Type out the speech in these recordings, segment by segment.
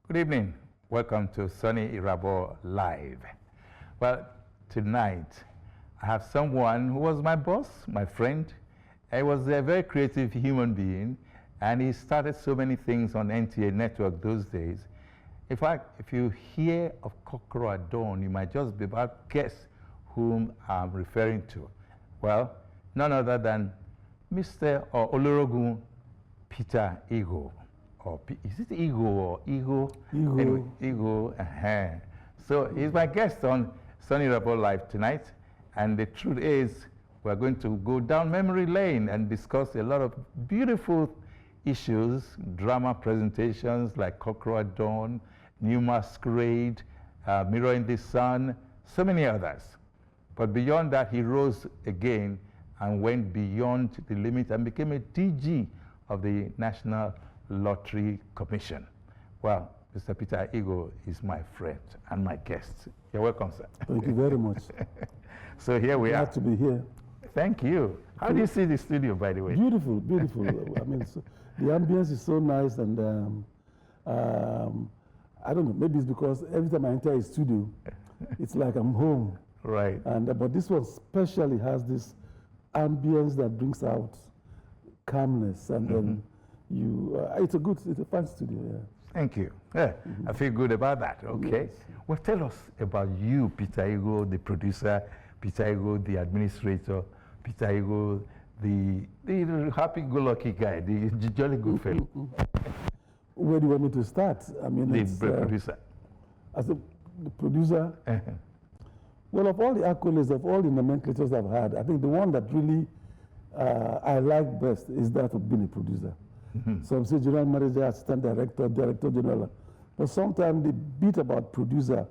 Good evening. Welcome to Soni Irabor Live. Well, tonight I have someone who was my boss, my friend. He was a very creative human being, and he started so many things on NTA network those days. In fact, if you hear of Kokoro at Dawn, you might just be about to guess whom I'm referring to. Well, none other than Mr. Olorogun Peter Ego. Or is it Ego or Ego? Ego. Anyway, Ego. So he's my guest on Soni Irabor Live tonight. And the truth is, we're going to go down memory lane and discuss a lot of beautiful issues, drama presentations like Kokoro at Dawn, New Masquerade, Mirror in the Sun, so many others. But beyond that, he rose again and went beyond the limit and became a DG of the National Lottery Commission. Well, Mr. Peter Ego is my friend and my guest. You're welcome, sir. Thank you very much. So here we are. Glad to be here. Thank you. How do you see the studio, by the way? Beautiful, beautiful. I mean, the ambience is so nice, and I don't know, maybe it's because every time I enter a studio, it's like I'm home. Right. And but this one especially has this ambience that brings out calmness, and then it's a fun studio. Yeah. Thank you. Yeah, I feel good about that. Okay. Yes. Well, tell us about you, Peter Ego, the producer, Peter Ego, the administrator, Peter Ego, the happy-go-lucky guy, the jolly good fellow. Where do you want me to start? I mean, The producer. As the producer, well, of all the accolades, of all the nomenclatures I've had, I think the one that really I like best is that of being a producer. Some say general manager, assistant director, director general. But sometimes the bit about producer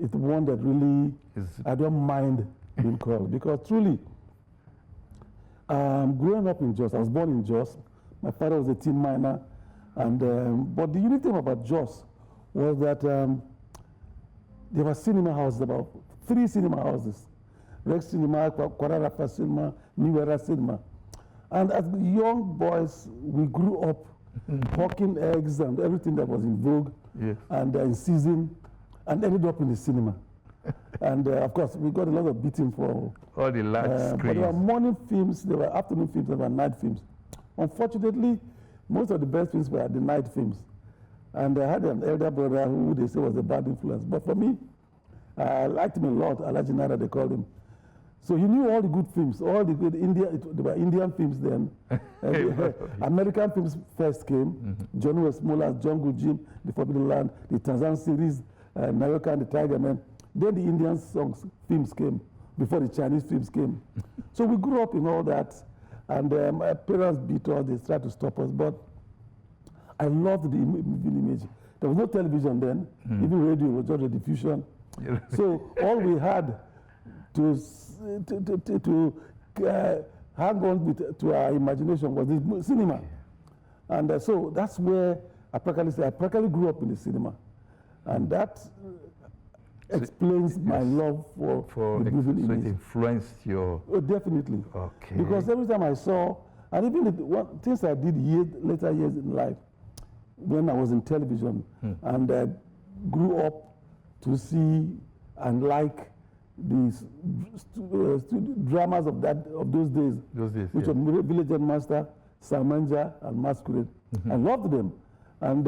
is the one that really I don't mind being called. Because truly, growing up in Jos, I was born in Jos. My father was a tin miner. And, but the unique thing about Jos was that there were cinema houses, about 3 cinema houses. Rex Cinema, Kwararafa Cinema, New Era Cinema. And as young boys, we grew up hawking eggs and everything that was in vogue and in season, and ended up in the cinema. And of course, we got a lot of beating for all the large screens. But there were morning films, there were afternoon films, there were night films. Unfortunately, most of the best films were the night films. And I had an elder brother who they say was a bad influence. But for me, I liked him a lot. Alaji Nara, they called him. So he knew all the good films, all the good there were Indian films then. American films first came. John Westmoreland, Jungle Jim, The Forbidden Land, the Tarzan series, Nayoka and the Tiger Man. Then the Indian films came before the Chinese films came. So we grew up in all that, and my parents beat us, they tried to stop us, but I loved the image. There was no television then, even radio was just a diffusion. So all we had to hang on to our imagination was the cinema. And so that's where I practically grew up in the cinema. And that explains my love for the moving image. It influenced your... Oh, definitely. Okay. Because every time I saw, and even things I did later years in life, when I was in television, and grew up to see and like these dramas of those days, which were Village Master, Samanja, and Masquerade. I loved them, and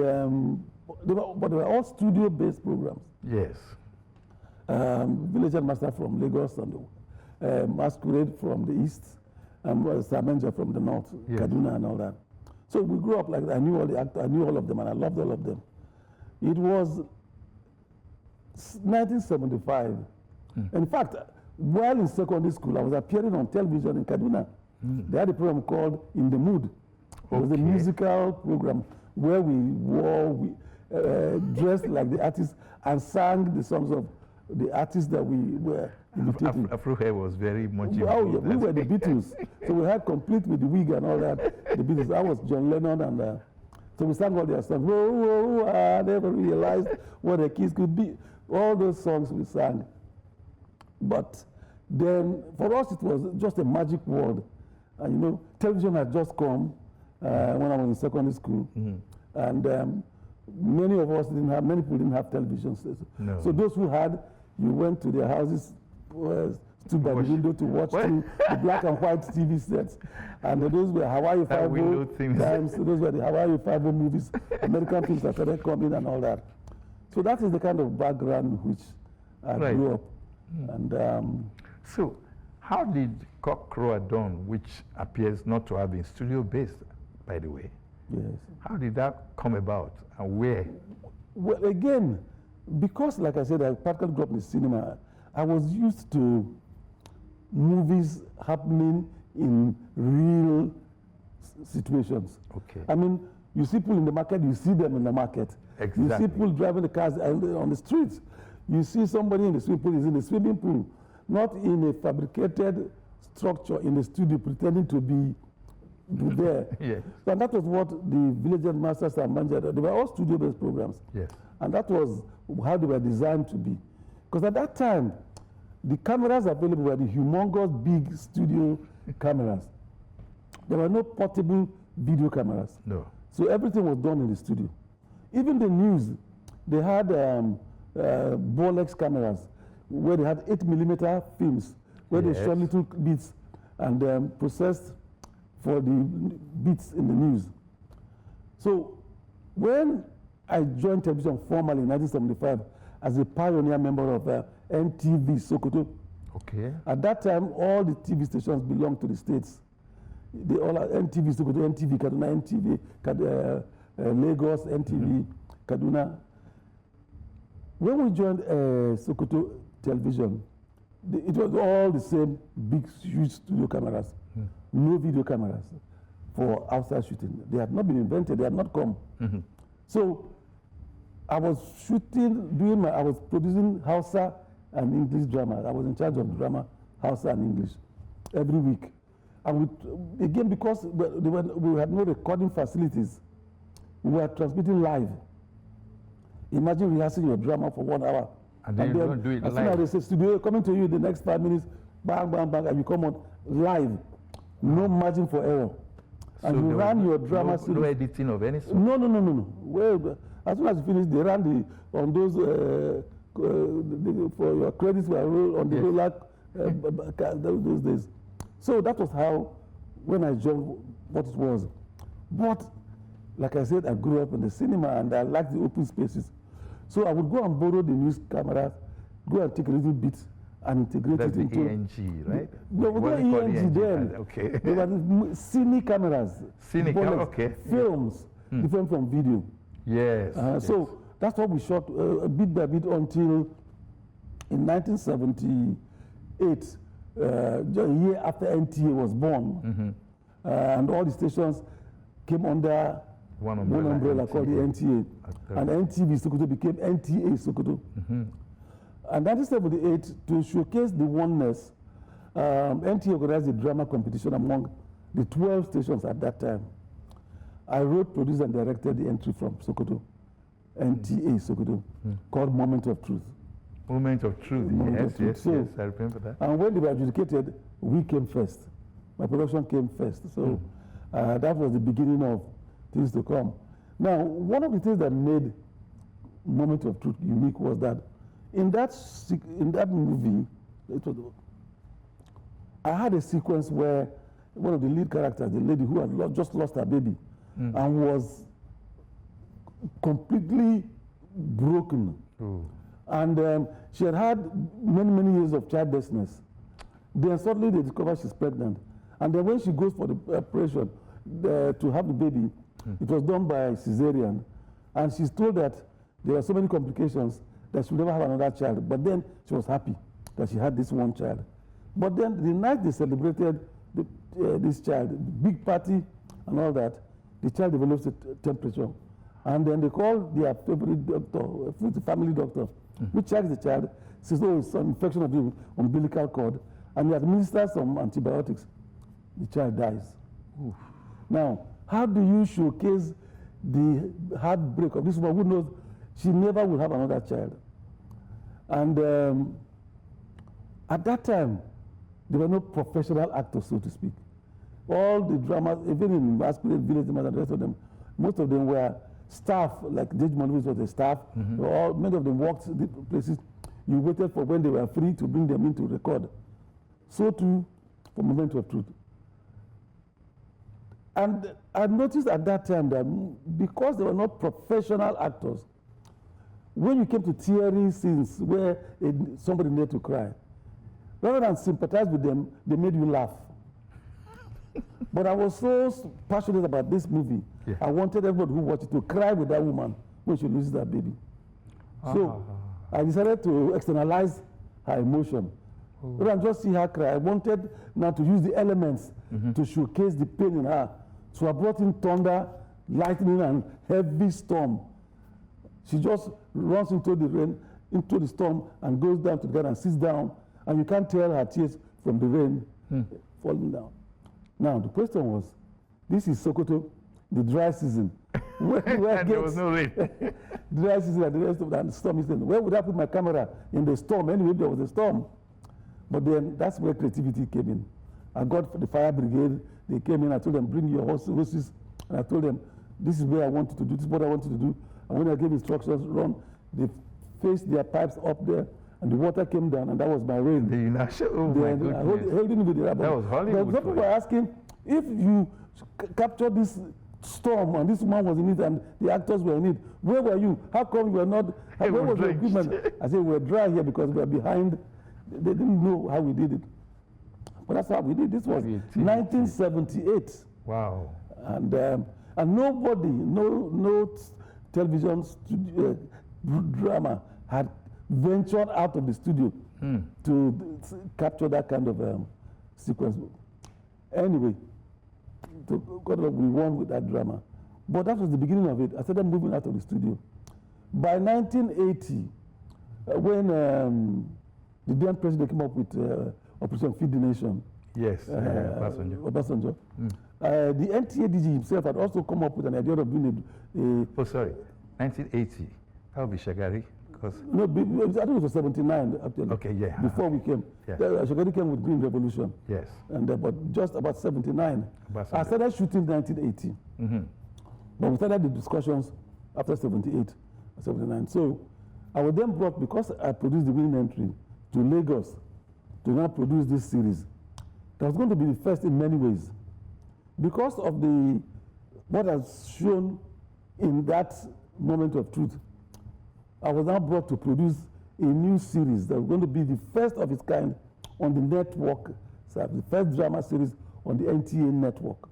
but they were all studio-based programs. Yes. Village Master from Lagos, and Masquerade from the east, and Samanja from the north, Kaduna, and all that. So we grew up like that. I knew all the actors, I knew all of them, and I loved all of them. It was 1975. In fact, while in secondary school, I was appearing on television in Kaduna. They had a program called In the Mood. It was a musical program where we dressed like the artists and sang the songs of the artists that we were imitating. Afro-Rock was very much involved. Oh, yeah, we were the Beatles. So we had complete with the wig and all that. The Beatles. I was John Lennon, and so we sang all their songs. Whoa, whoa, whoa, I never realized what a kiss could be. All those songs we sang. But then for us, it was just a magic world. And you know, television had just come when I was in secondary school. And many of us didn't have, many people didn't have televisions. No. So those who had, you went to their houses, stood by the window to watch the black and white TV sets. And those were Hawaii Five-O times. Those were the Hawaii Five-O movies, American films that started coming and all that. So that is the kind of background in which I grew up. And so how did Cock Crow at Dawn, which appears not to have been studio-based, by the way, yes, how did that come about and where? Well, again, because, like I said, I practically grew up in the cinema, I was used to movies happening in real situations. Okay. I mean, you see people in the market, you see them in the market. Exactly. You see people driving the cars on the streets. You see somebody in the swimming pool is in the swimming pool, not in a fabricated structure in the studio pretending to be there. Yes. So, and that was what the Village Masters and Manja, they were all studio-based programs. Yes. And that was how they were designed to be. Because at that time, the cameras available were the humongous big studio cameras. There were no portable video cameras. No. So everything was done in the studio. Even the news, they had Bolex cameras where they had 8mm films, where they shot little bits and processed for the bits in the news. So when I joined television formally in 1975 as a pioneer member of NTV Sokoto. Okay. At that time, all the TV stations belonged to the states. They all are NTV Sokoto, NTV Kaduna, NTV Lagos, NTV Kaduna. When we joined Sokoto Television, it was all the same big, huge studio cameras, no video cameras for outside shooting. They had not been invented, they had not come. So I was shooting, I was producing Hausa and English drama. I was in charge of drama, Hausa and English, every week. And again, because we had no recording facilities, we were transmitting live. Imagine rehearsing your drama for 1 hour. And then you don't do it live. As soon as they say, studio, coming to you in the next 5 minutes, bang, bang, bang, and you come on live. No margin for error. So and you ran your drama no editing of any sort? No. Well, as soon as you finish, they ran on those, for your credits were rolled on the roller those days. So that was how, when I joined, what it was. But, like I said, I grew up in the cinema and I liked the open spaces. So I would go and borrow the news cameras, go and take a little bit and integrate That's it into... the ENG, right? No, we were not ENG then. Okay. They were cine cameras. Cine cameras, okay. Films, different from video. Yes, yes. So that's what we shot bit by bit until in 1978, just a year after NTA was born, and all the stations came under one umbrella called the NTA. And NTV Sokoto became NTA Sokoto. And 1978, to showcase the oneness, NTA organized a drama competition among the 12 stations at that time. I wrote, produced, and directed the entry from Sokoto, NTA Sokoto, called Moment of Truth. Moment of Truth, yes, I remember that. And when they were adjudicated, we came first. My production came first. So that was the beginning of things to come. Now, one of the things that made Moment of Truth unique was that in that movie, I had a sequence where one of the lead characters, the lady who had just lost her baby, and was completely broken. And she had many years of childlessness. Then suddenly they discover she's pregnant. And then when she goes for the operation to have the baby, it was done by cesarean. And she's told that there were so many complications that she would never have another child. But then she was happy that she had this one child. But then the night they celebrated this child, big party and all that, the child develops a temperature. And then they call their favorite doctor, the family doctor, who checks the child, says, oh, it's an infection of the umbilical cord, and he administers some antibiotics. The child dies. Oof. Now, how do you showcase the heartbreak of this woman who knows she never will have another child? And at that time, there were no professional actors, so to speak. All the dramas, even in Masquerade, Village, and the rest of them, most of them were staff, like J.J. Monovis was a staff, many of them worked the places. You waited for when they were free to bring them in to record. So too, for Moment of Truth. And I noticed at that time that because they were not professional actors, when you came to teary scenes where somebody needed to cry, rather than sympathize with them, they made you laugh. But I was so passionate about this movie. Yeah. I wanted everybody who watched it to cry with that woman when she loses that baby. So I decided to externalize her emotion. Rather than just see her cry, I wanted now to use the elements to showcase the pain in her. So I brought in thunder, lightning, and heavy storm. She just runs into the rain, into the storm, and goes down to the ground and sits down, and you can't tell her tears from the rain falling down. Now, the question was, this is Sokoto, the dry season. Where there was no rain. Dry season and the rest of that stormy season. Where would I put my camera? In the storm? Anyway, there was a storm. But then that's where creativity came in. I got the fire brigade. They came in. I told them, bring your horses. And I told them, this is where I want you to do. This is what I want you to do. And when I gave instructions, run, they faced their pipes up there, and the water came down, and that was my rain. My goodness. I held in with the rubber. That was Hollywood. But people were asking, if you captured this storm, and this woman was in it, and the actors were in it, where were you? How come you were not? Where was the equipment? I said, we're dry here because we're behind. They didn't know how we did it. But that's how we did. This was 1978. Wow. And nobody, no television studio, drama had ventured out of the studio to capture that kind of sequence. Anyway, we won with that drama. But that was the beginning of it. I started moving out of the studio. By 1980, when the then president came up with Operation Feed the Nation. Yes, Obasanjo. The NTA DG himself had also come up with an idea of doing a 1980. That would be Shagari. No, I think it was 79 actually. Okay, yeah. Before we came. Yeah. Shagari came with Green Revolution. Yes. And but just about 79. I started shooting 1980. But we started the discussions after 78, 79. So I was then brought, because I produced the winning entry, to Lagos to now produce this series. That was going to be the first in many ways. Because of what has shown in that Moment of Truth, I was now brought to produce a new series that was going to be the first of its kind on the network, so the first drama series on the NTA network.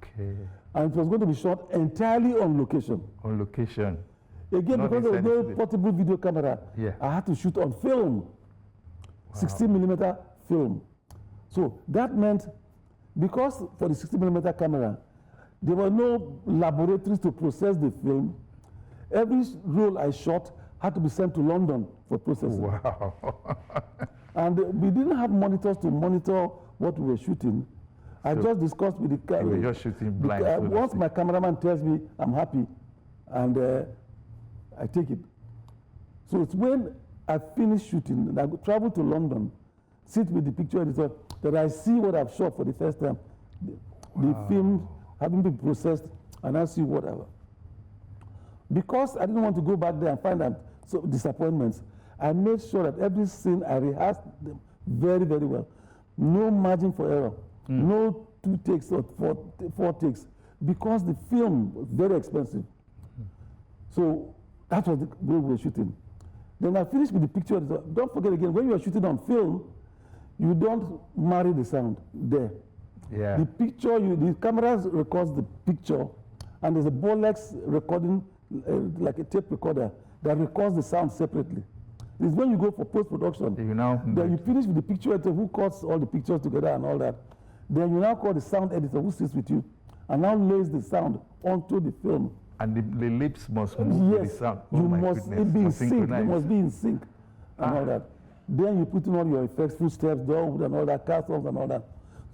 Okay. And it was going to be shot entirely on location. On location. Again, because there was no portable video camera, I had to shoot on film, 16mm film. So that meant, because for the 16mm camera, there were no laboratories to process the film, every role I shot had to be sent to London for processing. Wow. And we didn't have monitors to monitor what we were shooting. So I just discussed with the camera. You were just shooting blind. Once my cameraman tells me I'm happy, and I take it. So it's when I finish shooting and I travel to London, sit with the picture editor, that I see what I've shot for the first time. The film having been processed, and I see whatever. Because I didn't want to go back there and find out disappointments, I made sure that every scene I rehearsed them very, very well. No margin for error. No 2 takes or 4 takes, because the film was very expensive. So that was the way we were shooting. Then I finished with the picture editor. Don't forget again, when you are shooting on film, you don't marry the sound there. Yeah. The picture, the camera records the picture, and there's a Bolex recording, like a tape recorder, that records the sound separately. It's when you go for post-production, then you finish with the picture editor who cuts all the pictures together and all that. Then you now call the sound editor who sits with you and now lays the sound onto the film. And the lips must move with the sound. You must be in sync. You must be in sync and all that. Then you put in all your effects, footsteps, down and all that, castles and all that.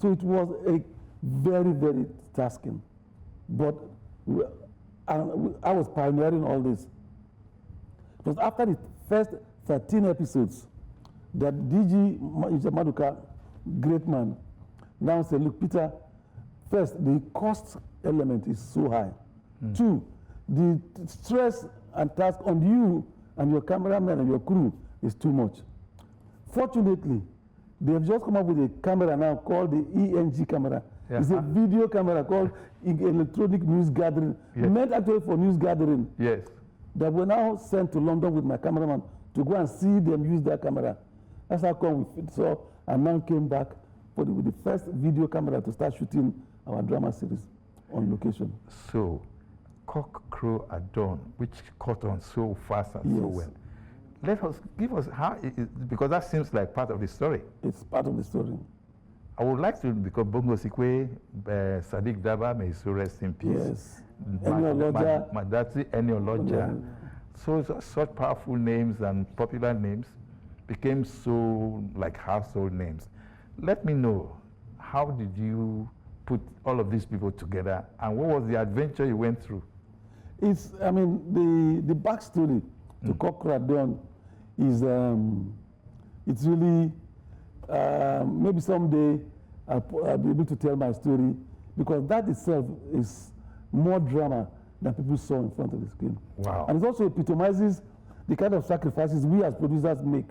So it was a very, very tasking. But I was pioneering all this. It was after the first 13 episodes that DG Maduka, great man, now said, look, Peter, first, the cost element is so high. 2, the stress and task on you and your cameraman and your crew is too much. Fortunately, they have just come up with a camera now called the ENG camera. Yeah. It's a video camera called electronic news gathering, meant actually for news gathering. Yes. That were now sent to London with my cameraman to go and see them use that camera. That's how come we saw and now came back with the first video camera to start shooting our drama series on location. So, Cock Crow at Dawn, which caught on so fast and so well. Give us how, because that seems like part of the story. It's part of the story. I would like to, because Bongo Sikwe, Sadiq Daba, may so rest in peace. Yes. Madati, Enioloja. So such powerful names and popular names became so like household names. Let me know, how did you put all of these people together, and what was the adventure you went through? It's, I mean, the backstory to Cock Crow at Dawn is, it's really, maybe someday I'll be able to tell my story, because that itself is more drama than people saw in front of the screen. Wow. And it also epitomizes the kind of sacrifices we as producers make.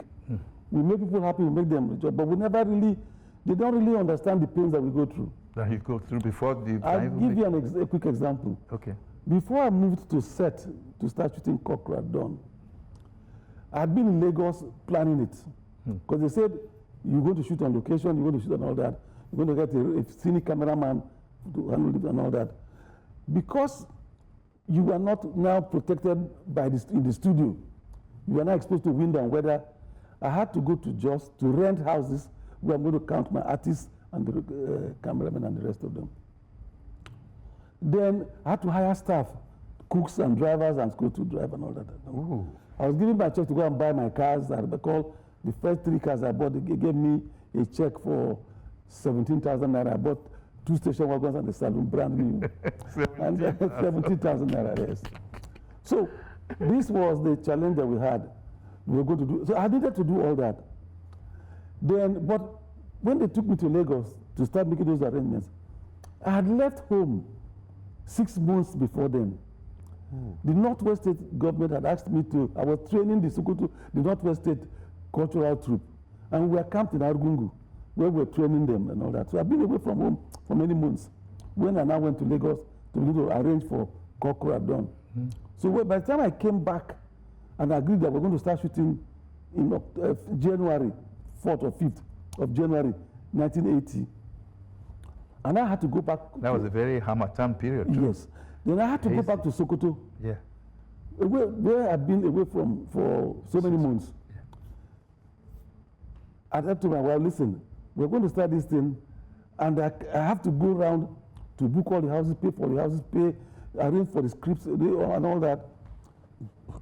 We make people happy, we make them enjoy, but we never really, they don't really understand the pains that we go through. That you go through before the... I'll give you a quick example. Okay. Before I moved to set to start shooting Cock Crow at Dawn, I had been in Lagos planning it. Because they said, you're going to shoot on location, you're going to shoot and all that. You're going to get a scenic cameraman to handle it and all that. Because you are not now protected by in the studio, you are now exposed to wind and weather, I had to go to Jos to rent houses where I'm going to count my artists and the cameramen and the rest of them. Then I had to hire staff, cooks and drivers and school to drive and all that. Ooh. I was giving my check to go and buy my cars. I recall the first 3 cars I bought, they gave me a check for 17,000 naira. I bought 2 station wagons and a saloon, brand new. 17,000 naira, yes. So this was the challenge that we had. We were going to do. So I needed to do all that. Then, but when they took me to Lagos to start making those arrangements, I had left home 6 months before then. The Northwest State government had asked me to, I was training the Sokoto, the Northwest State cultural troupe, and we were camped in Argungu, where we were training them and all that. So I've been away from home for many months. When I now went to Lagos to arrange for Cock Crow at Dawn. So by the time I came back and agreed that we're going to start shooting in January 4th or 5th of January 1980, and I had to go back. That was a very Harmattan period, too. Yes. Then I had to go back to Sokoto, where I'd been away from for so many months. I said to my wife, listen, we're going to start this thing, and I have to go around to book all the houses, pay for the houses, arrange for the scripts and all that.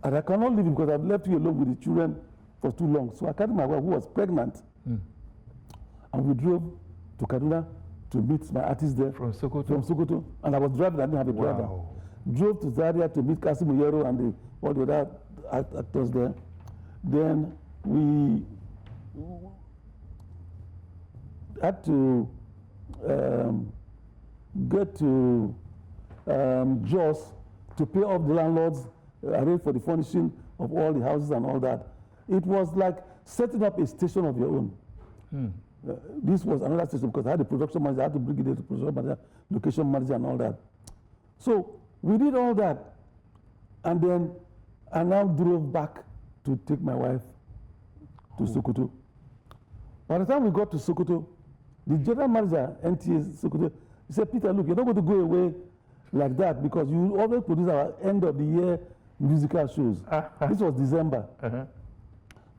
And I cannot leave because I've left you alone with the children for too long. So I carried my wife, who was pregnant, and we drove to Kaduna to meet my artist there. From Sokoto? From Sokoto. And I was driving, I didn't have a driver. Drove to Zaria to meet Kasim Uyero and all the other actors there. Then we had to get to Jos to pay off the landlords, arrange for the furnishing of all the houses and all that. It was like setting up a station of your own. This was another station because I had a production manager, I had to bring it to production manager, location manager and all that. So we did all that. And then I now drove back to take my wife to Sokoto. By the time we got to Sokoto, the general manager, NTA Sokoto, he said, Peter, look, you're not going to go away like that because you always produce our end of the year musical shows. This was December.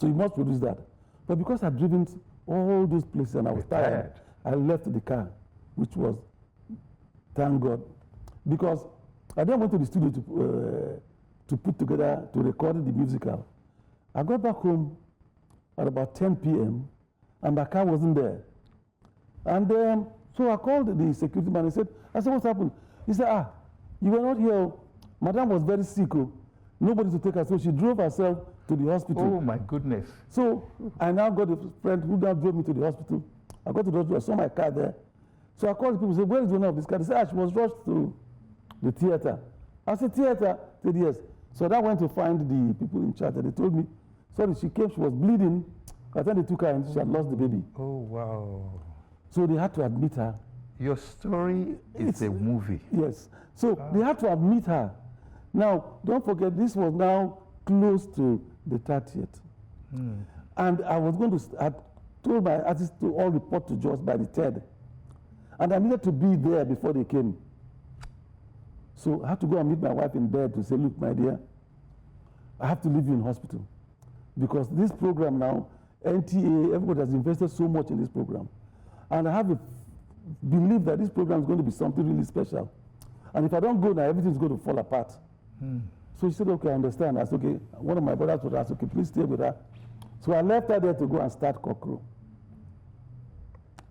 So you must produce that. But because I'd driven all those places and I was tired, I left the car, which was, thank God, because I then went to the studio to put together, to record the musical. I got back home at about 10 p.m. and my car wasn't there. And so I called the security man and said, what's happened? He said, you were not here. Madam was very sick. Nobody to take her, so she drove herself to the hospital. Oh my goodness. So I now got a friend who now drove me to the hospital. I got to the hospital, I saw my car there. So I called the people and said, where is the owner of this car? They said, she was rushed to the theater. I said, theater? He said, yes. So I went to find the people in charge, and they told me, sorry, she came, she was bleeding. By the time they took her, and she had lost the baby. Oh, wow. So they had to admit her. Your story is a movie. Yes. So they had to admit her. Now, don't forget, this was now close to the 30th. And I was going to, I told my artists to all report to Jos by the 3rd. And I needed to be there before they came. So I had to go and meet my wife in bed to say, look, my dear, I have to leave you in hospital. Because this program now, NTA, everybody has invested so much in this program. And I have a belief that this program is going to be something really special. And if I don't go now, everything's going to fall apart. So she said, okay, I understand. I said, okay, one of my brothers would ask, okay, please stay with her. So I left her there to go and start Cockroach.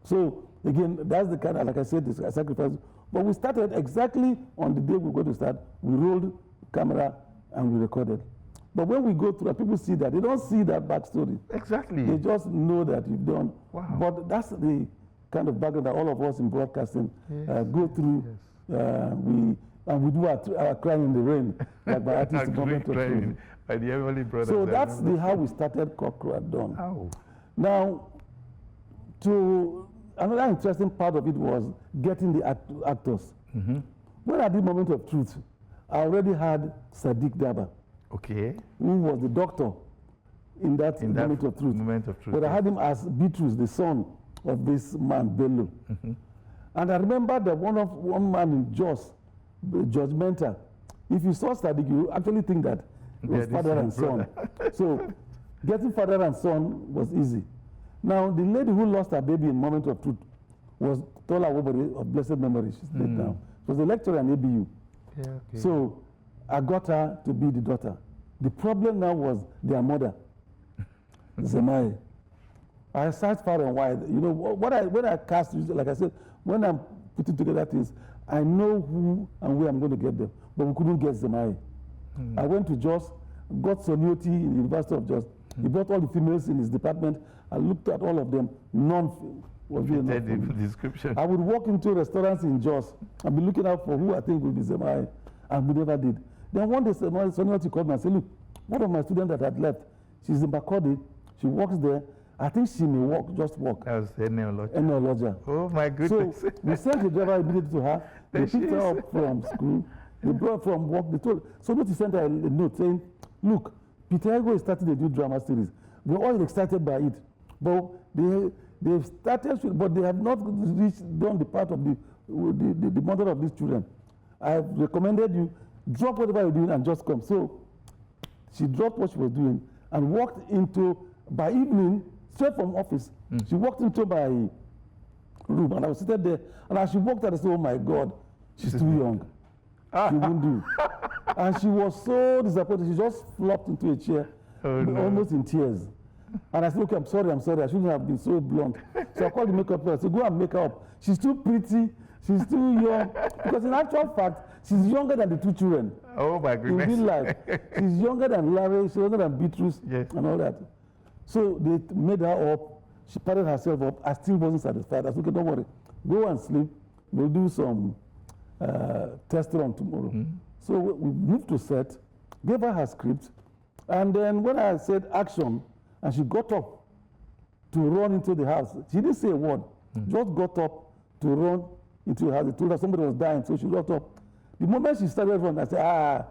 So again, that's the kind of, like I said, this sacrifice. But we started exactly on the day we were going to start. We rolled camera and we recorded. But when we go through, people see that. They don't see that backstory. Exactly. They just know that you've done. Wow. But that's the kind of background that all of us in broadcasting go through. We do our crying in the rain, like my artist moment of truth. By the Heavenly Brothers. So that's how we started Cockroach at Dawn. Oh. Now, another interesting part of it was getting the actors. When I did Moment of Truth, I already had Sadiq Daba, who was the doctor in that Moment of Truth. But I had him as Beatrice, the son of this man, Bello. And I remember that one man in Jos, George Menta, if you saw Sadiq, you actually think that it was father and son. So getting father and son was easy. Now, the lady who lost her baby in Moment of Truth was Tola Wobori of blessed memory. She's dead now. She was a lecturer in ABU. So I got her to be the daughter. The problem now was their mother, Zemai. I searched far and wide. You know, when I cast, like I said, when I'm putting together things, I know who and where I'm going to get them. But we couldn't get Zemai. I went to Jos, got Sonioti in the University of Jos. He brought all the females in his department. I looked at all of them. None was good enough for me. Description. I would walk into restaurants in Jos and be looking out for who I think would be Zemai, and we never did. Then one day, Sonioti called me and said, look, one of my students that had left, she's in Bakodi, she works there. I think she may walk, just walk. That was Ene Oloja. Oh my goodness. So we sent the driver immediately to her. They picked her up from school. They brought her from work. They told, so she sent her a note saying, look, Peter Ego is starting a new drama series. We're all excited by it. But they've started, but they have not done the part of the mother of these children. I have recommended you, drop whatever you're doing and just come. So she dropped what she was doing and walked into, by evening, straight from office, she walked into my room and I was sitting there. And as she walked out, I said, oh my God, she's too young. She won't do. And she was so disappointed. She just flopped into a chair, almost in tears. And I said, okay, I'm sorry. I shouldn't have been so blunt. So I called the makeup person. I said, go and make her up. She's too pretty. She's too young. Because in actual fact, she's younger than the two children. Oh my goodness. In real life. She's younger than Larry, she's younger than Beatrice, and all that. So they made her up. She padded herself up. I still wasn't satisfied. I said, okay, don't worry. Go and sleep. We'll do some test run tomorrow. So we moved to set, gave her script, and then when I said action, and she got up to run into the house, she didn't say a word, just got up to run into the house. They told her somebody was dying, so she got up. The moment she started running, I said, I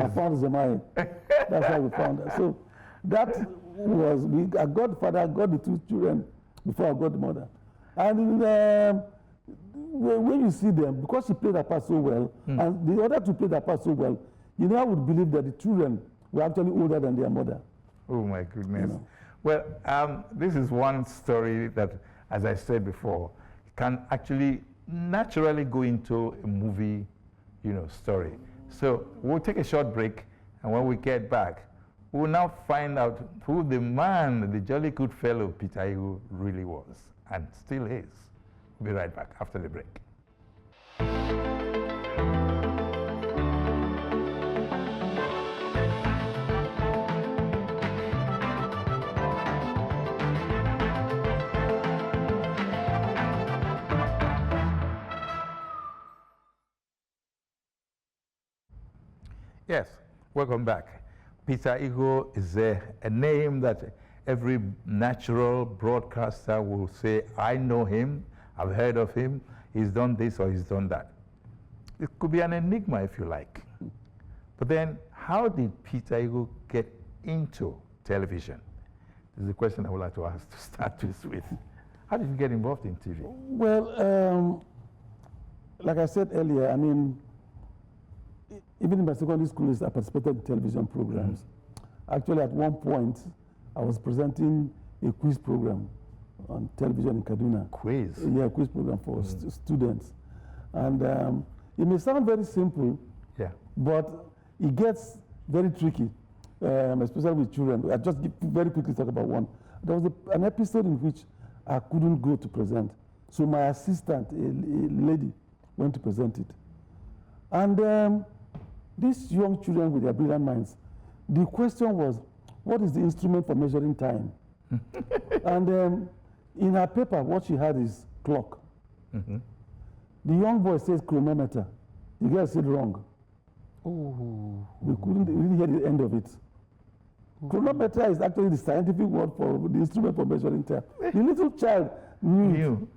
found Zemai. That's how we found her. So that was, I got the father, I got the two children before I got the mother. And when you see them, because she played her part so well, and the other two played their part so well, you know, I would believe that the children were actually older than their mother. Oh my goodness. You know. Well, this is one story that, as I said before, can actually naturally go into a movie, story. So we'll take a short break, and when we get back, we'll now find out who the man, the jolly good fellow Peter Igu really was, and still is. We'll be right back after the break. Yes, welcome back. Peter Igho is a name that every natural broadcaster will say, I know him, I've heard of him, he's done this or he's done that. It could be an enigma if you like. But then, how did Peter Igho get into television? This is the question I would like to ask to start with. How did you get involved in TV? Well, like I said earlier, I mean, even in my secondary school, I participated in television programs. Actually, at one point, I was presenting a quiz program on television in Kaduna. Quiz? Yeah, a quiz program for students. And it may sound very simple, but it gets very tricky, especially with children. I just very quickly talk about one. There was an episode in which I couldn't go to present. So my assistant, a lady, went to present it. And these young children with their brilliant minds, the question was, what is the instrument for measuring time? And in her paper, what she had is clock. The young boy says chronometer. The girl said wrong. Ooh. We couldn't really hear the end of it. Chronometer is actually the scientific word for the instrument for measuring time. The little child knew.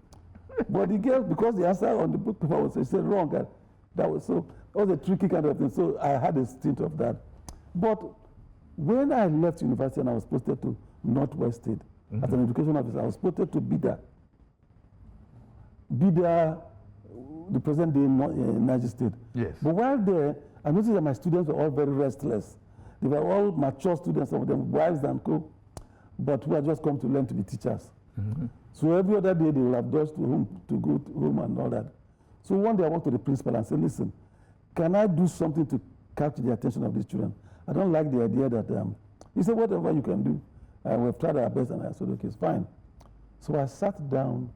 But the girl, because the answer on the book paper was said wrong, and that was a tricky kind of thing. So I had a stint of that. But when I left university and I was posted to Northwest State as an education officer, I was posted to Bida. Bida, the present day Niger State. Yes. But while there, I noticed that my students were all very restless. They were all mature students, some of them wives and co, but who had just come to learn to be teachers. So every other day they will have dodged to go home and all that. So one day I went to the principal and said, listen, can I do something to capture the attention of these children? I don't like the idea that, he said, whatever you can do. We've tried our best, and I said, okay, it's fine. So I sat down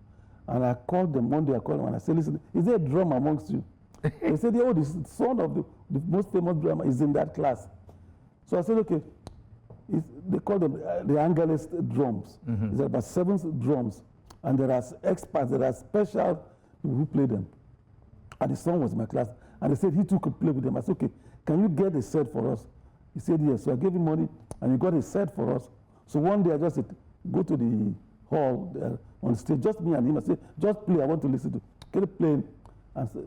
and I called them. One day I called them and I said, listen, is there a drummer amongst you? They said, oh, the son of the most famous drummer is in that class. So I said, okay. They call them the Angeles drums. There are about 7 drums, and there are experts, there are special people who play them. And the son was in my class, and they said he too could play with them. I said, okay, can you get a set for us? He said, yes. So I gave him money, and he got a set for us. So one day I just said, go to the hall there on stage, just me and him. I said, just play, I want to listen to. Can you play? And so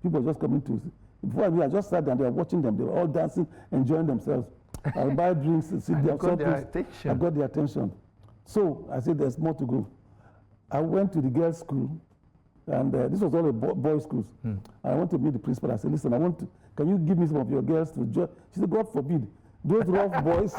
people were just coming to. Before I knew, I just sat down, they were watching them. They were all dancing, enjoying themselves. I'll buy drinks and sit there. Got their attention. I got their attention. So I said, there's more to go. I went to the girls' school, and this was all a boys' schools. I went to meet the principal. I said, listen, can you give me some of your girls to join? She said, God forbid, those rough boys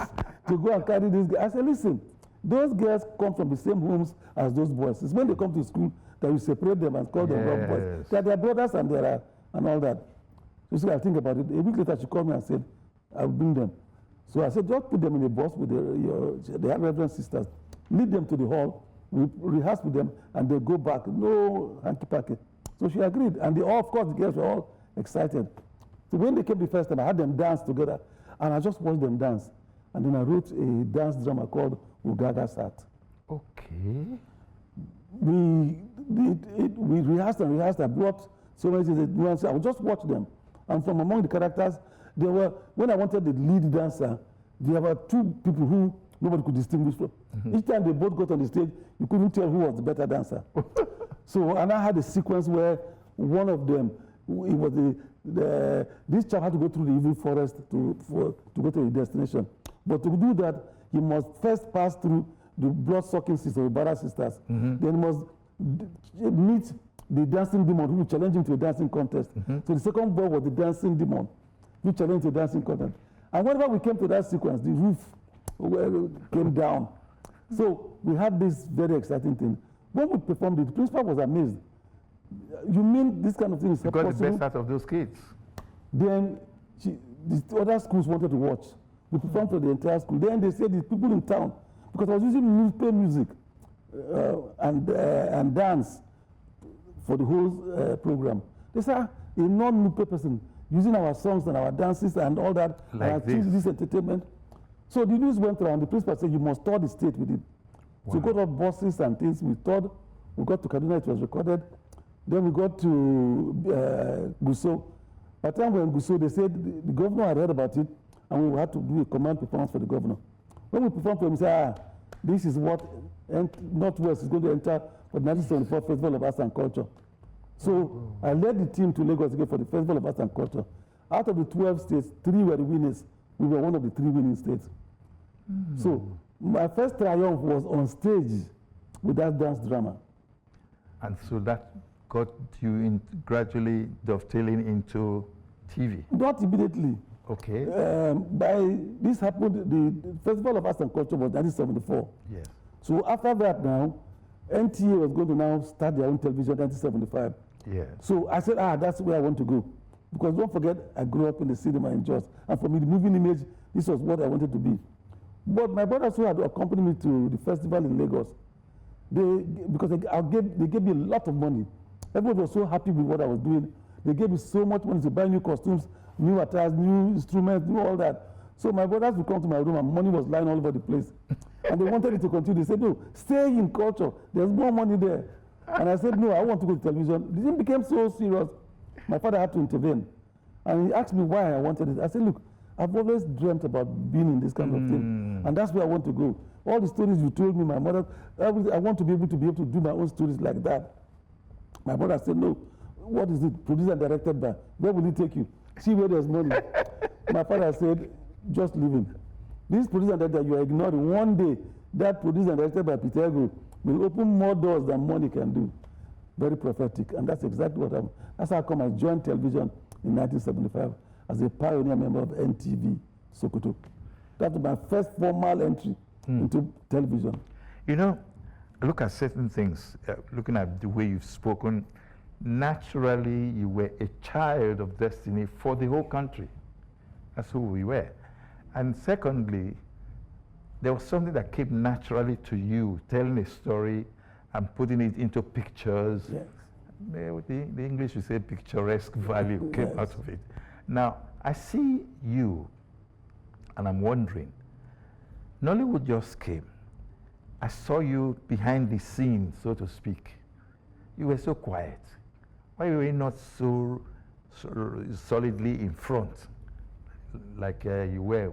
to go and carry these girls. I said, listen, those girls come from the same homes as those boys. It's when they come to school that you separate them and call them rough boys. They are their brothers and all that. So she said, I'll think about it. A week later, she called me and said, I'll bring them. So I said, just put them in a bus with their reverend sisters. Lead them to the hall. We rehearse with them, and they go back. No hanky-panky. So she agreed. And of course, the girls were all excited. So when they came the first time, I had them dance together. And I just watched them dance. And then I wrote a dance drama called Ugaga Sat. Okay. We rehearsed and rehearsed. I brought so many things. I would just watch them. And from among the characters, there were, when I wanted the lead dancer, there were 2 people who nobody could distinguish from. Each time they both got on the stage, you couldn't tell who was the better dancer. So, and I had a sequence where one of them, it was this chap had to go through the evil forest to go to a destination. But to do that, he must first pass through the blood-sucking sisters, the Bara sisters. Then he must meet the dancing demon who challenged him to a dancing contest. So the second boy was the dancing demon who challenged to a dancing contest. And whenever we came to that sequence, the roof came down. So we had this very exciting thing. When we performed it, the principal was amazed. You mean this kind of thing is possible? You got the best out of those kids. Then the other schools wanted to watch. We performed for the entire school. Then they said the people in town, because I was using music and dance for the whole program. They said, a non-Nupe person using our songs and our dances and all that, like this entertainment. So the news went around. The principal said, you must tour the state with it. Wow. So we got up buses and things. We toured. We got to Kaduna. It was recorded. Then we got to Gusau. By the time we were in Gusau, they said the governor had heard about it, and we had to do a command performance for the governor. When we performed for him, he said, this is what Northwest is going to enter for the 1974 Festival of Arts and Culture. So I led the team to Lagos again for the Festival of Arts and Culture. Out of the 12 states, 3 were the winners. We were one of the 3 winning states. So my first triumph was on stage with that dance drama. And so that got you in gradually dovetailing into TV? Not immediately. Okay. This happened, the Festival of Arts and Culture was 1974. Yes. So after that now, NTA was going to now start their own television in 1975. Yes. So I said, that's where I want to go. Because don't forget, I grew up in the cinema in Jos. And for me, the moving image, this was what I wanted to be. But my brothers who had accompanied me to the festival in Lagos, because they gave me a lot of money. Everyone was so happy with what I was doing. They gave me so much money to buy new costumes, new attires, new instruments, new all that. So my brothers would come to my room and money was lying all over the place. And they wanted it to continue. They said, no, stay in culture. There's more money there. And I said, no, I want to go to television. The thing became so serious, my father had to intervene. And he asked me why I wanted it. I said, look, I've always dreamt about being in this kind of thing. And that's where I want to go. All the stories you told me, my mother, I want to be able to do my own stories like that. My brother said, no, what is it? Produced and directed by? Where will it take you? See where there's money. My father said, just leave him. This producer that you are ignoring, one day, that produced and directed by Peter Ego will open more doors than money can do. Very prophetic. And that's exactly what happened. That's how come I joined television in 1975 as a pioneer member of NTV Sokoto. That was my first formal entry into television. You know, look at certain things, looking at the way you've spoken, naturally you were a child of destiny for the whole country. That's who we were. And secondly, there was something that came naturally to you, telling a story and putting it into pictures. Yes. The English would say picturesque value came out of it. Now, I see you, and I'm wondering, Nollywood just came. I saw you behind the scenes, so to speak. You were so quiet. Why were you not so solidly in front, like you were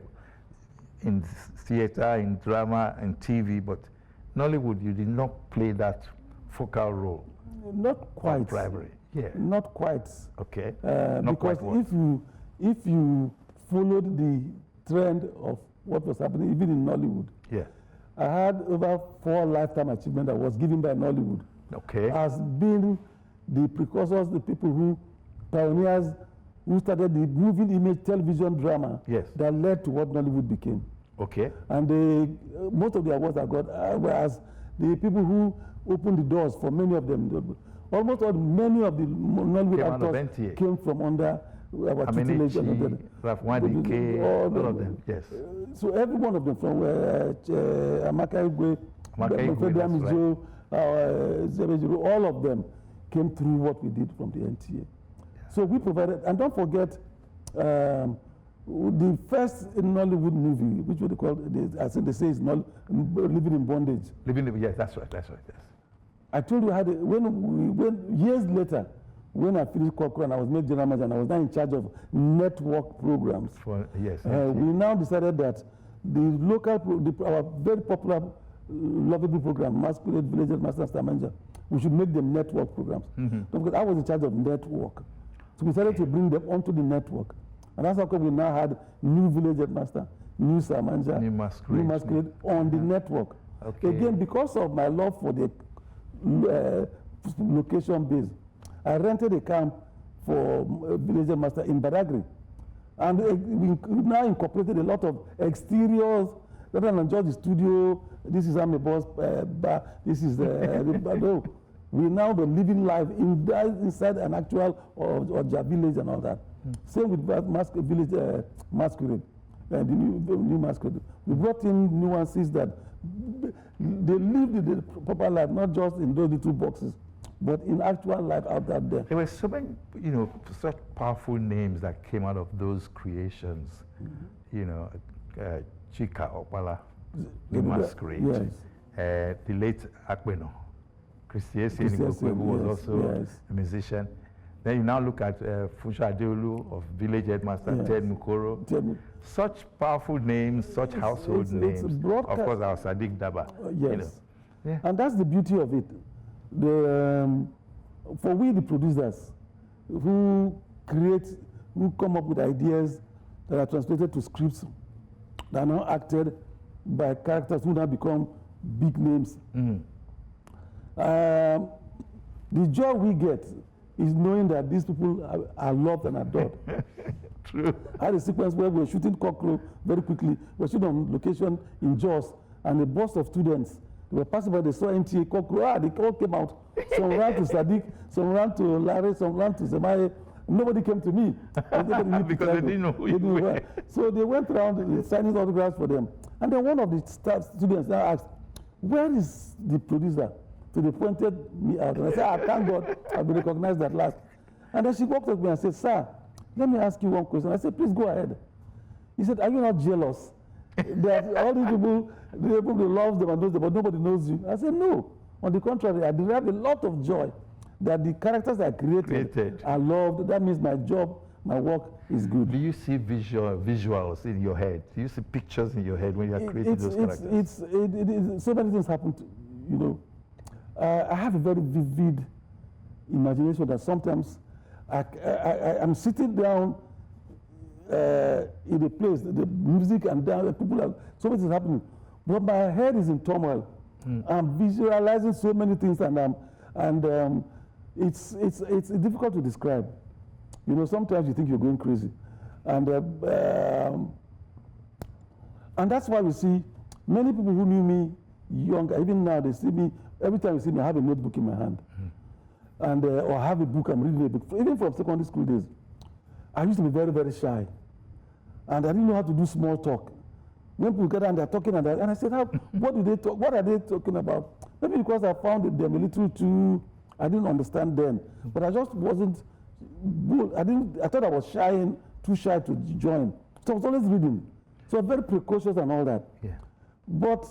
in theater, in drama, and TV, but Nollywood, you did not play that focal role? Not quite. Primary, yeah. Not quite. Okay. Because if you followed the trend of what was happening, even in Nollywood, yeah, I had over 4 lifetime achievement awards given by Nollywood. Okay. As being the precursors, the people who pioneers who started the moving image television drama that led to what Nollywood became. Okay. And most of the awards I got were as the people who opened the doors for many of them. Almost many of the Nollywood actors came from under our tutelage. All of them, yes. So every one of them, from Amaka Igwe, all of them came through what we did from the NTA. Yeah. So we provided, and don't forget, the first Nollywood movie, which they call, I think they say is Living in Bondage. Yes, that's right, yes. I told you, when years later, when I finished Kokoro and I was made general manager and I was now in charge of network programs, we now decided that the local, our very popular, lovable program, Masquerade, Village Master, Star Manager, we should make them network programs. Because I was in charge of network. So we decided to bring them onto the network. And that's how come we now had new Village Master, new Star Manager, new Masquerade on the network. Okay. Again, because of my love for the location base, I rented a camp for Village Master in Badagry. And we now incorporated a lot of exteriors, rather than just the studio, this is Amebo's bar, this is no. We now the living life inside an actual or village and all that. Same with Village Masquerade, the new Masquerade. We brought in nuances that they lived the proper life, not just in those little boxes, but in actual life out there. There were so many, such powerful names that came out of those creations. Chika Opala, the Masquerade, the late Akbeno, Christiesi, who was also a musician. Then you now look at Funsho Adeolu of Village Headmaster, Yes. Ted Mukoro. Such powerful names, such household names. Of course, our Sadiq Daba. Yes. You know. Yeah. And that's the beauty of it. For we, the producers, who come up with ideas that are translated to scripts that are now acted by characters who now become big names. The joy we get is knowing that these people are loved and adored. True. I had a sequence where we were shooting Cockroach very quickly. We were shooting on location in Jos, and a bus of students, they were passing by, they saw NTA Cockroach, they all came out. Some ran to Sadiq, some ran to Larry, some ran to Zemaye. Nobody came to me. Because they didn't know who you were. So they went around signing autographs for them. And then one of the students now asked, where is the producer? So they pointed me out. And I said, thank God, I've been recognized at last. And then she walked up to me and said, sir, let me ask you one question. I said, please go ahead. He said, are you not jealous? That all these people, they love them and knows them, but nobody knows you. I said, no. On the contrary, I derive a lot of joy that the characters I created are loved. That means my job, my work is good. Do you see visuals in your head? Do you see pictures in your head when you are creating those characters? So many things happen to, you know. I have a very vivid imagination that sometimes I'm sitting down in a place, the music and the people are, so much is happening, but my head is in turmoil. I'm visualizing so many things, and it's difficult to describe. You know, sometimes you think you're going crazy, and that's why we see many people who knew me younger, even now they see me. Every time you see me, I have a notebook in my hand, and or I have a book. I'm reading a book. Even from secondary school days, I used to be very, very shy, and I didn't know how to do small talk. When people get and they're talking, and I said, what do they talk? What are they talking about? Maybe because I found them a little too. I didn't understand then, but I just wasn't good. I thought I was too shy to join. So I was always reading. So very precocious and all that. Yeah. But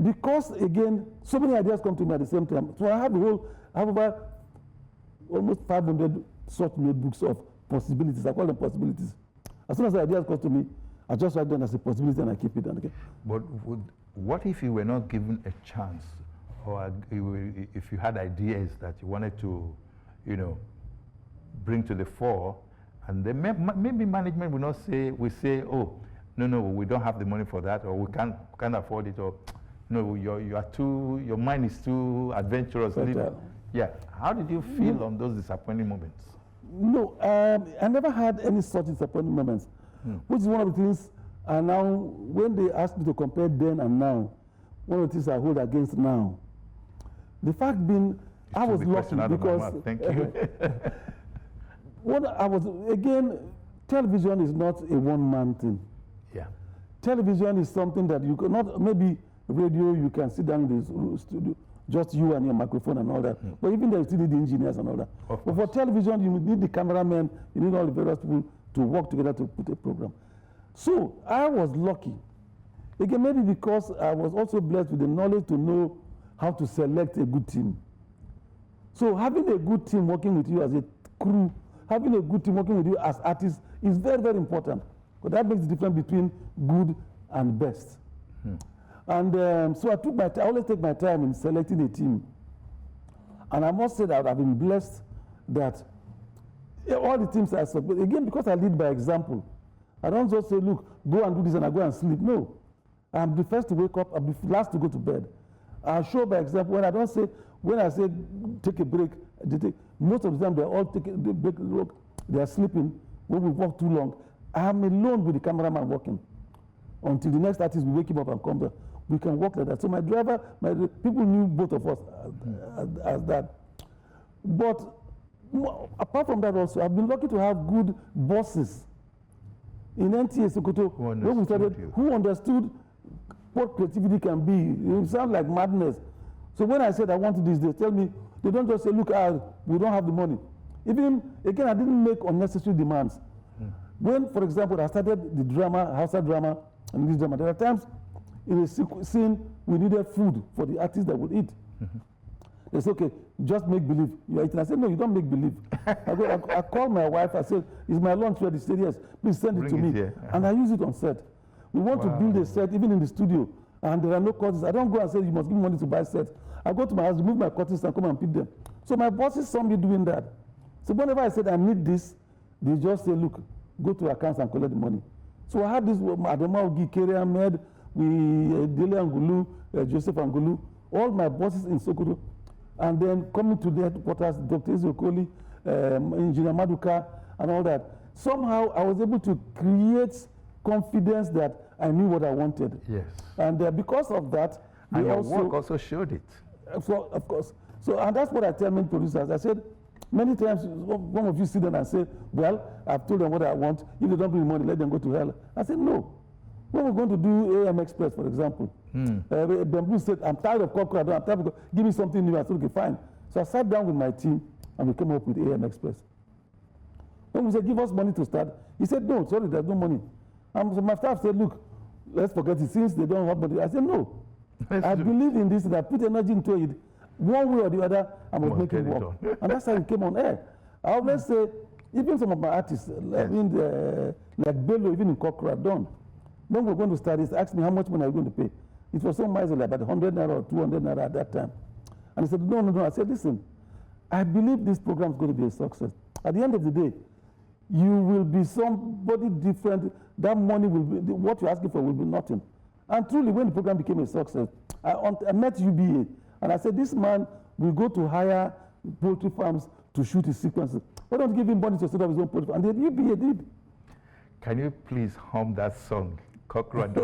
because again, so many ideas come to me at the same time. So I have over almost 500 such notebooks of possibilities. I call them possibilities. As soon as the ideas come to me, I just write them as a possibility and I keep it. But what if you were not given a chance, or if you had ideas that you wanted to, you know, bring to the fore, and then maybe management will not say, oh, no, we don't have the money for that, or we can't afford it, or no, your mind is too adventurous. Yeah. How did you feel on those disappointing moments? No, I never had any such disappointing moments, which is one of the things. And now, when they ask me to compare then and now, one of the things I hold against now, the fact being, I was lucky because thank you. Again, television is not a one-man thing. Yeah. Television is something that you cannot, maybe radio, you can sit down in the studio, just you and your microphone and all that. But even there, you still need the engineers and all that. But for television, you need the cameraman, you need all the various people to work together to put a program. So I was lucky. Again, maybe because I was also blessed with the knowledge to know how to select a good team. So having a good team working with you as a crew, having a good team working with you as artists is very, very important. Because that makes the difference between good and best. And so I always take my time in selecting a team. And I must say that I've been blessed that all the teams I support, again, because I lead by example. I don't just say, look, go and do this and I go and sleep. No. I'm the first to wake up, I'm the last to go to bed. I show by example. When I say take a break, most of the time they're all taking the break, look, they are sleeping. When we walk too long, I'm alone with the cameraman working until the next artist will wake him up and come back. We can work like that. So my driver, people knew both of us as that. But apart from that also, I've been lucky to have good bosses. In NTA Sokoto, when we started, who understood what creativity can be. It sounds like madness. So when I said I want this, they tell me, they don't just say, look, we don't have the money. Even, again, I didn't make unnecessary demands. When, for example, I started the drama, Hausa drama, and English drama, there are times in a scene we needed food for the artists that would eat. They say, okay, just make believe you're eating. I said, no, you don't make believe. I call my wife, I said, is my lunch ready? She said, yes, please send it to me. And I use it on set. We want to build a set, even in the studio, and there are no curtains. I don't go and say, you must give me money to buy sets. I go to my house, remove my curtains, and come and pick them. So my bosses saw me doing that. So whenever I said, I need this, they just say, look, go to accounts and collect the money. So I had this, Adama Ogi, Kere Ahmed, Dele Angulu, Joseph Angulu, all my bosses in Sokoto, and then coming to the headquarters, Dr. Ezokoli, Engineer Maduka, and all that. Somehow I was able to create confidence that I knew what I wanted. Yes. And because of that, and your work also showed it. So, of course. So, and that's what I tell many producers. I said, many times, one of you sit down and say, well, I've told them what I want. If they don't bring money, let them go to hell. I said, no. When we're going to do AM Express, for example, Bamboo said, I'm tired of Cockroach. I'm tired of, give me something new. I said, okay, fine. So I sat down with my team, and we came up with AM Express. When we said, give us money to start, he said, no, sorry, there's no money. And so my staff said, look, let's forget it. Since they don't have money, I said, no. I believe in this, and I put energy into it. One way or the other, I must make it work. And that's how it came on air. I always say, even some of my artists, like Bello, even in Cockroach, done. When we're going to start this, asked me how much money are you going to pay. It was so miserly, about 100 naira or 200 naira at that time. And he said, no, no, no. I said, listen, I believe this program is going to be a success. At the end of the day, you will be somebody different. That money will be, what you're asking for will be nothing. And truly, when the program became a success, I met UBA, and I said, this man will go to hire poultry farms to shoot his sequences. Why don't you give him money to set up his own poultry farm? And then UBA did. Can you please hum that song? Cockroach.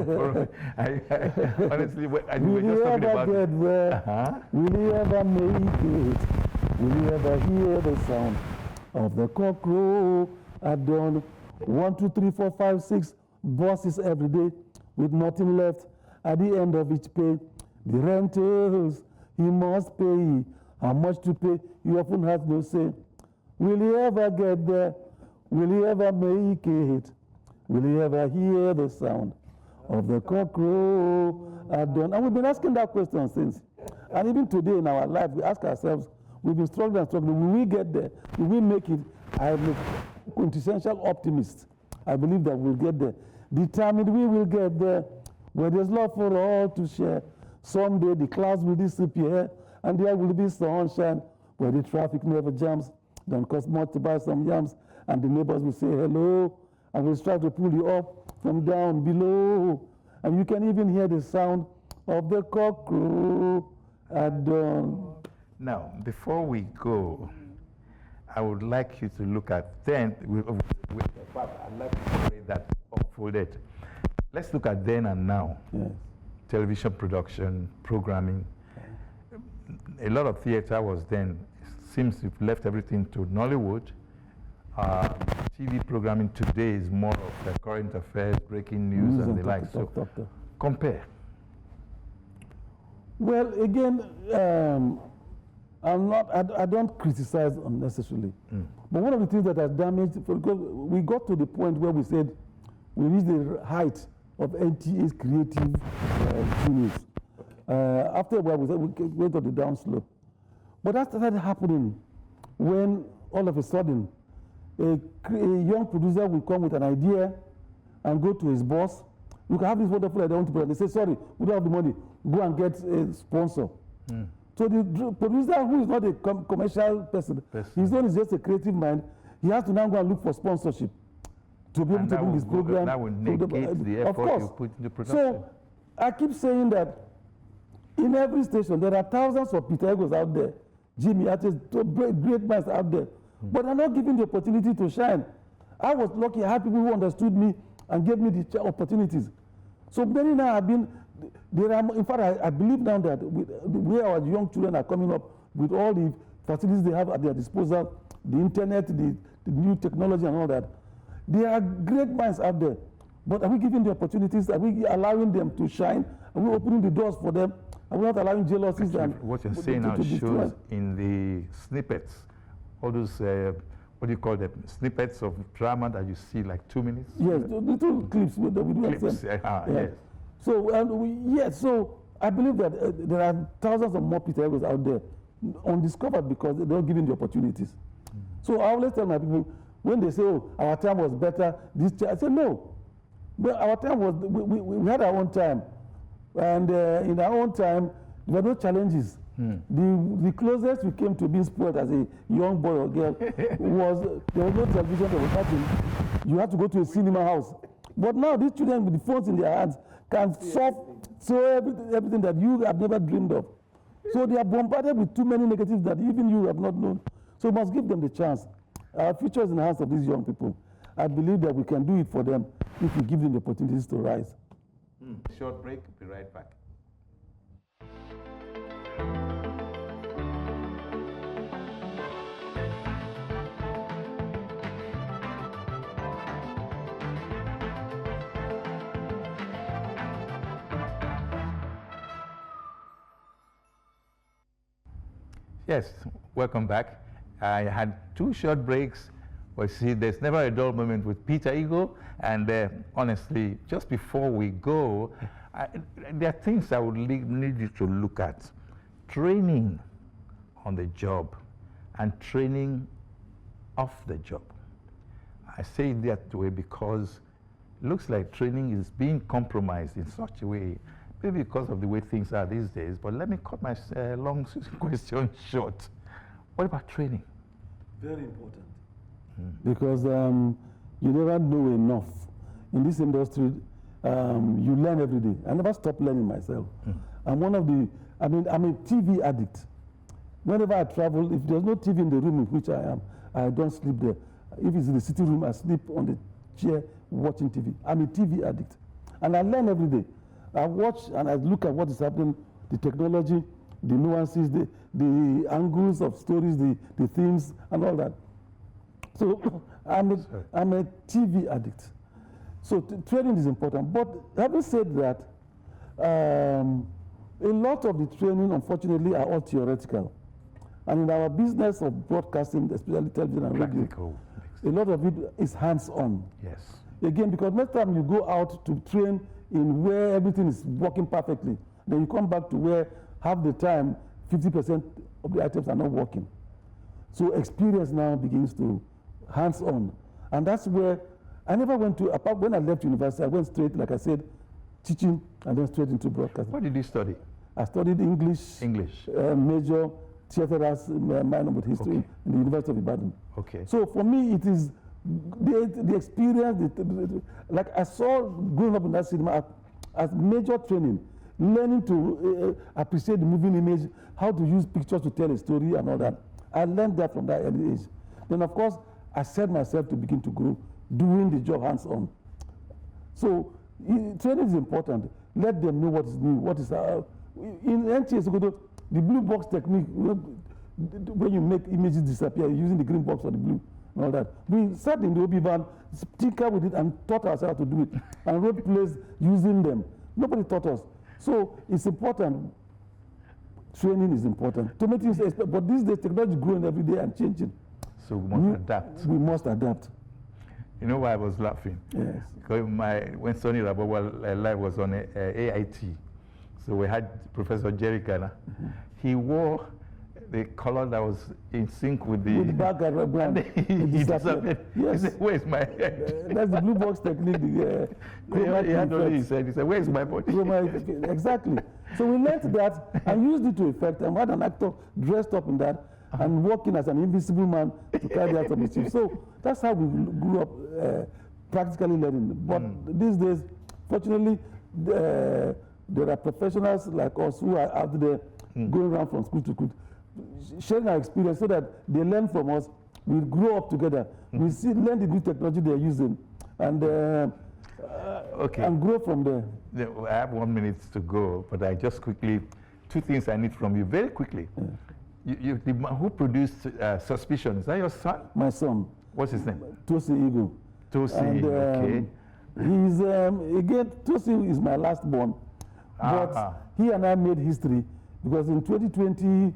Honestly, we were just talking about it. Will you ever make it? Will you ever hear the sound of the cockroach at dawn? 1, 2, 3, 4, 5, 6 bosses every day with nothing left at the end of each pay. The rentals he must pay. How much to pay? He often has no say. Will he ever get there? Will he ever make it? Will you ever hear the sound of the cockroach at dawn? And we've been asking that question since. And even today in our life, we ask ourselves, we've been struggling and struggling. Will we get there? Will we make it? I am a quintessential optimist. I believe that we'll get there. Determined we will get there, where there's love for all to share. Someday the clouds will disappear, and there will be sunshine, where the traffic never jams. Don't cost much to buy some yams, and the neighbors will say hello. And we'll strive to pull you up from down below. And you can even hear the sound of the cockroach at dawn. Now, before we go, I would like you to look at then, I'd like to read that unfolded. Let's look at then and now. Yes. Television production, programming. A lot of theater was then. It seems you've left everything to Nollywood. TV programming today is more of current affairs, breaking news, and the like. So compare. Well, again, I don't criticize unnecessarily. But one of the things that has damaged, because we got to the point where we said we reached the height of NTA's creative genius. After a while, we said we went on the down slope. But that started happening when all of a sudden, a young producer will come with an idea and go to his boss. You can have this wonderful idea, and they say, sorry, we don't have the money. Go and get a sponsor. So the producer, who is not a commercial person, his own is just a creative mind, he has to now go and look for sponsorship to be able to bring his program. That will negate the effort you put into production. So I keep saying that in every station, there are thousands of Peter Egos out there, Jimmy Artis, great minds out there. But I'm not given the opportunity to shine. I was lucky. I had people who understood me and gave me the opportunities. So many now have been, in fact, I believe now that where our young children are coming up with all the facilities they have at their disposal, the internet, the new technology and all that, there are great minds out there. But are we giving the opportunities? Are we allowing them to shine? Are we opening the doors for them? Are we not allowing jealousies? Actually, what you're saying now shows in the snippets. All those, what do you call them, snippets of drama that you see like 2 minutes? Yes, little clips that we do. Clips, yes. So, so I believe that there are thousands of more Peter Egos out there undiscovered because they don't give them the opportunities. So I always tell my people, when they say, oh, our time was better, I say, no. Well, our time was, we had our own time. And in our own time, there were no challenges. The closest we came to being spoiled as a young boy or girl was, there was no television, there was nothing. You had to go to a cinema house. But now these children with the phones in their hands can solve everything that you have never dreamed of. So they are bombarded with too many negatives that even you have not known. So we must give them the chance. Our future is in the hands of these young people. I believe that we can do it for them if we give them the opportunities to rise. Short break, be right back. Yes, welcome back. I had 2 short breaks. Well, see, there's never a dull moment with Peter Eagle. And honestly, just before we go, there are things I would need you to look at. Training on the job and training off the job. I say it that way because it looks like training is being compromised in such a way, maybe because of the way things are these days. But let me cut my long question short. What about training? Very important. Because you never know enough. In this industry, you learn every day. I never stop learning myself. I'm one of the, I'm a TV addict. Whenever I travel, if there's no TV in the room in which I am, I don't sleep there. If it's in the sitting room, I sleep on the chair watching TV. I'm a TV addict. And I learn every day. I watch and I look at what is happening, the technology, the nuances, the angles of stories, the themes, and all that. So I'm a TV addict. So training is important. But having said that, a lot of the training, unfortunately, are all theoretical. And in our business of broadcasting, especially television and radio, a lot of it is hands-on. Yes. Again, because next time you go out to train in where everything is working perfectly, then you come back to where half the time, 50% of the items are not working. So experience now begins to hands-on. And that's where I never went to, apart when I left university, I went straight, like I said, teaching and then straight into broadcasting. What did you study? I studied English. Major, theater as minor with history in the University of Ibadan. Okay. So for me, it is the experience, like I saw growing up in that cinema as major training, learning to appreciate the moving image, how to use pictures to tell a story and all that. I learned that from that early age. Then of course, I set myself to begin to grow, doing the job hands-on. So training is important. Let them know what is new, what is in NTS, the blue box technique, when you make images disappear using the green box or the blue and all that. We sat in the OB van, tinker with it and taught ourselves to do it and wrote plays using them. Nobody taught us. So it's important. Training is important. To make things expect, but these days technology is growing every day and changing. So we must adapt. We must adapt. You know why I was laughing? Yes. Because when Soni Irabor live was on AIT, so we had Professor Jerry Ghana. He wore the color that was in sync with the background. He disappeared. Yes. He said, "Where's my head?" That's the blue box technique. He had only his head. He said, "Where's my body?" Exactly. So we learned that and used it to effect, and we had an actor dressed up in that and working as an invisible man to carry out some mischief. So that's how we grew up practically learning. But these days, fortunately, there are professionals like us who are out there going around from school to school, sharing our experience so that they learn from us. We grow up together. We learn the new technology they're using, and and grow from there. I have 1 minute to go, but I just quickly, 2 things I need from you very quickly. Who produced Suspicion? Is that your son? My son. What's his name? Tosi Igu. Tosi, okay. He's again, Tosi is my last born, but he and I made history because in 2020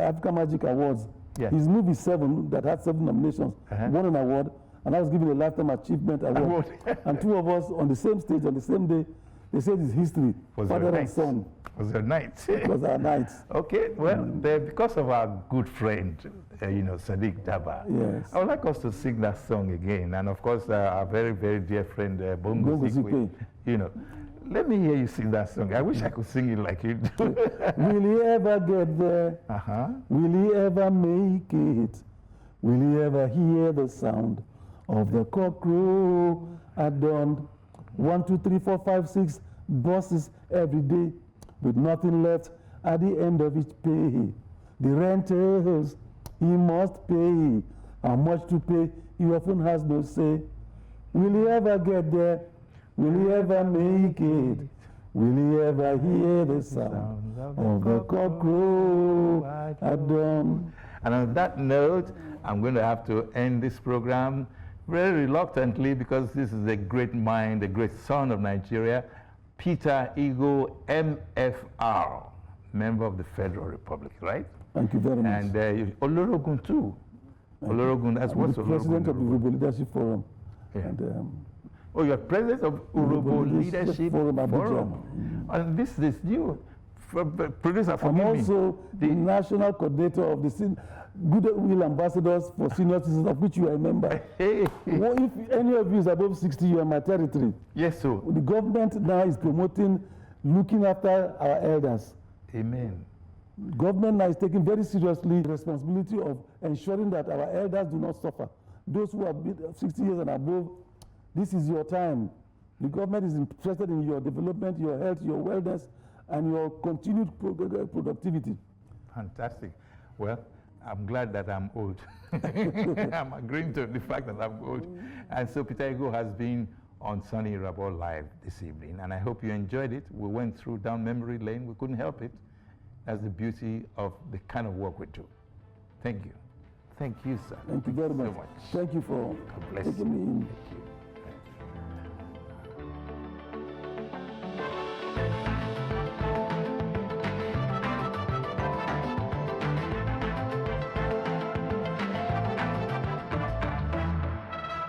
Africa Magic Awards, his movie 7 that had 7 nominations won an award, and I was given a Lifetime Achievement Award. And 2 of us on the same stage on the same day They said it's history, father and son. Was your night? It was our night. Okay, well, because of our good friend, Sadiq Daba, Yes. I would like us to sing that song again. And of course, our very, very dear friend, Bongo Zikwe, let me hear you sing that song. I wish I could sing it like you do. Will he ever get there? Will he ever make it? Will he ever hear the sound of the cockcrow at dawn? 1, 2, 3, 4, 5, 6 buses every day, with nothing left at the end of each pay. The renters he must pay. How much to pay? He often has no say. Will he ever get there? Will he ever make it? Will he ever hear the sound of the cockcrow at dawn? And on that note, I'm going to have to end this program very reluctantly, because this is a great mind, a great son of Nigeria, Peter Igo, MFR, member of the Federal Republic, right? Thank you very much. And Olorogun too. Olorogun, that's what's the president of the Urobo Leadership Forum. Yeah. And, oh, you're president of Urobo Leadership Forum. And this new producer, forgive me. I'm also the national coordinator of the Goodwill Ambassadors for Senior Citizens, of which you are a member. Well, if any of you is above 60, you are in my territory. Yes, sir. The government now is promoting looking after our elders. Amen. Government now is taking very seriously the responsibility of ensuring that our elders do not suffer. Those who have been 60 years and above, this is your time. The government is interested in your development, your health, your wellness, and your continued productivity. Fantastic. Well, I'm glad that I'm old. I'm agreeing to the fact that I'm old. And so Peter Igo has been on Soni Irabor Live this evening, and I hope you enjoyed it. We went through down memory lane. We couldn't help it. That's the beauty of the kind of work we do. Thank you. Thank you, sir. Thank you very much. So much. Thank you for God bless taking me in. Thank you.